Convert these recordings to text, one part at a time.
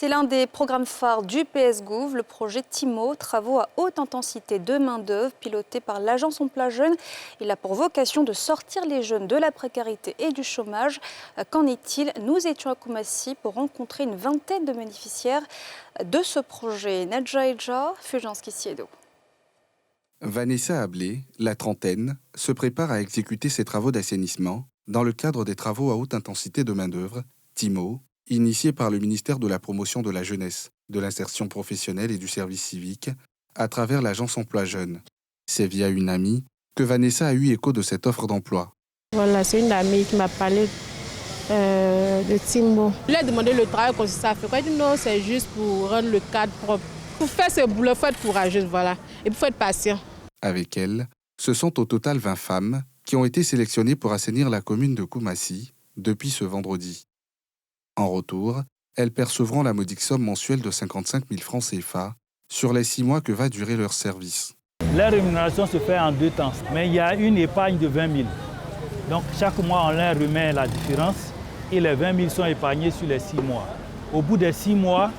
C'est l'un des programmes phares du PS Gouv, le projet TIMO, travaux à haute intensité de main-d'œuvre, piloté par l'agence Emploi Jeunes. Il a pour vocation de sortir les jeunes de la précarité et du chômage. Qu'en est-il? Nous étions à Koumassi pour rencontrer une vingtaine de bénéficiaires de ce projet. Nadja Eja, Fujanski Siedo. Vanessa Ablé, la trentaine, se prépare à exécuter ses travaux d'assainissement dans le cadre des travaux à haute intensité de main-d'œuvre, TIMO, initiés par le ministère de la Promotion de la Jeunesse, de l'Insertion professionnelle et du Service civique, à travers l'agence Emploi Jeunes. C'est via une amie que Vanessa a eu écho de cette offre d'emploi. Voilà, c'est une amie qui m'a parlé de TIMO. Je lui ai demandé le travail qu'on ça fait. Elle dit non, c'est juste pour rendre le cadre propre. Pour faire ce boulot, il faut être courageuse, voilà. Et il faut être patient. Avec elle, ce sont au total 20 femmes qui ont été sélectionnées pour assainir la commune de Koumassi depuis ce vendredi. En retour, elles percevront la modique somme mensuelle de 55 000 francs CFA sur les 6 mois que va durer leur service. La rémunération se fait en 2 temps, mais il y a une épargne de 20 000. Donc chaque mois, on leur remet la différence et les 20 000 sont épargnés sur les 6 mois. Au bout des 6 mois,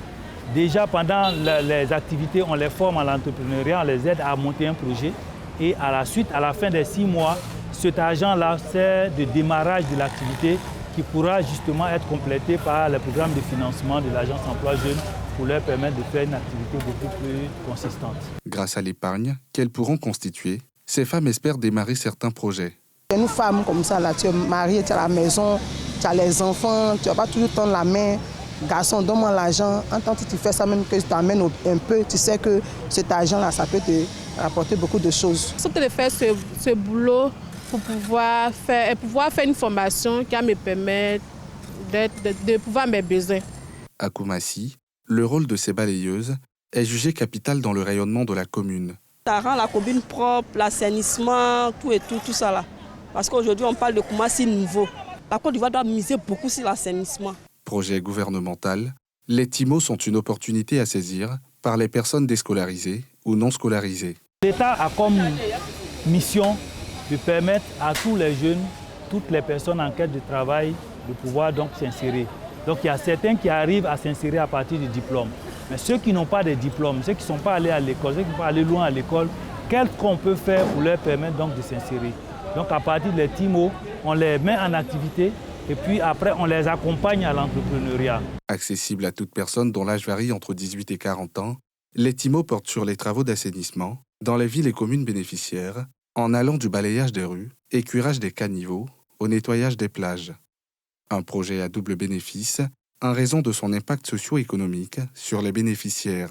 déjà pendant les activités, on les forme à l'entrepreneuriat, on les aide à monter un projet. Et à la suite, à la fin des 6 mois, cet argent-là sert de démarrage de l'activité qui pourra justement être complété par le programme de financement de l'agence Emploi Jeunes pour leur permettre de faire une activité beaucoup plus consistante. Grâce à l'épargne qu'elles pourront constituer, ces femmes espèrent démarrer certains projets. Une femme comme ça, là, tu es mariée, tu as la maison, tu as les enfants, tu ne vas pas toujours tendre la main. Garçon, donne-moi l'argent. En tant que tu fais ça, même que tu t'amènes un peu, tu sais que cet argent-là, ça peut te rapporter beaucoup de choses. Je de faire ce boulot pour pouvoir faire une formation qui va me permettre de pouvoir mes besoins. À Koumassi, le rôle de ces balayeuses est jugé capital dans le rayonnement de la commune. Ça rend la commune propre, l'assainissement, tout ça là. Parce qu'aujourd'hui, on parle de Koumassi nouveau. La Côte d'Ivoire doit miser beaucoup sur l'assainissement. Projet gouvernemental, les TIMO sont une opportunité à saisir par les personnes déscolarisées ou non scolarisées. L'État a comme mission de permettre à tous les jeunes, toutes les personnes en quête de travail, de pouvoir donc s'insérer. Donc il y a certains qui arrivent à s'insérer à partir du diplôme. Mais ceux qui n'ont pas de diplôme, ceux qui ne sont pas allés à l'école, ceux qui ne sont pas allés loin à l'école, qu'est-ce qu'on peut faire pour leur permettre donc de s'insérer? Donc à partir des TIMO, on les met en activité et puis après on les accompagne à l'entrepreneuriat. Accessible à toute personne dont l'âge varie entre 18 et 40 ans, les TIMO portent sur les travaux d'assainissement dans les villes et communes bénéficiaires, en allant du balayage des rues et curage des caniveaux au nettoyage des plages. Un projet à double bénéfice en raison de son impact socio-économique sur les bénéficiaires.